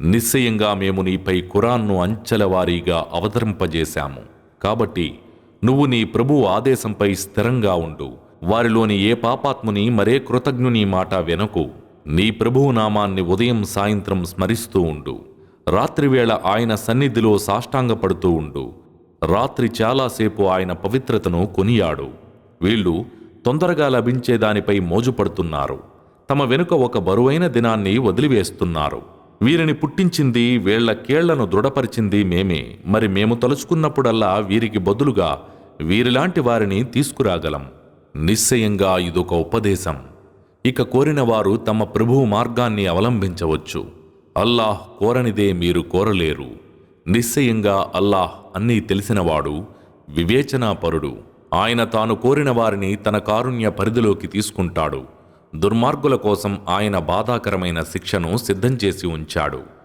నిశ్చయంగా మేము నీపై ఖురాన్ను అంచెలవారీగా అవతరింపజేశాము. కాబట్టి నువ్వు నీ ప్రభువు ఆదేశంపై స్థిరంగా ఉండు. వారిలోని ఏ పాపాత్ముని మరే కృతజ్ఞుని మాట వెనకు. నీ ప్రభువు నామాన్ని ఉదయం సాయంత్రం స్మరిస్తూ ఉండు. రాత్రివేళ ఆయన సన్నిధిలో సాష్టాంగపడుతూ ఉండు. రాత్రి చాలాసేపు ఆయన పవిత్రతను కొనియాడు. వీళ్ళు తొందరగా లభించే దానిపై మోజుపడుతున్నారు. తమ వెనుక ఒక బరువైన దినాన్ని వదిలివేస్తున్నారు. వీరిని పుట్టించింది, వీళ్ల కేళ్లను దృఢపరిచింది మేమే. మరి మేము తలుచుకున్నప్పుడల్లా వీరికి బదులుగా వీరిలాంటి వారిని తీసుకురాగలం. నిశ్చయంగా ఇదొక ఉపదేశం. ఇక కోరిన వారు తమ ప్రభువు మార్గాన్ని అవలంబించవచ్చు. అల్లాహ్ కోరనిదే మీరు కోరలేరు. నిశ్చయంగా అల్లాహ్ అన్నీ తెలిసినవాడు, వివేచనాపరుడు. ఆయన తాను కోరిన వారిని తన కారుణ్య పరిధిలోకి తీసుకుంటాడు. దుర్మార్గుల కోసం ఆయన బాధాకరమైన శిక్షను సిద్ధం చేసి ఉంచాడు.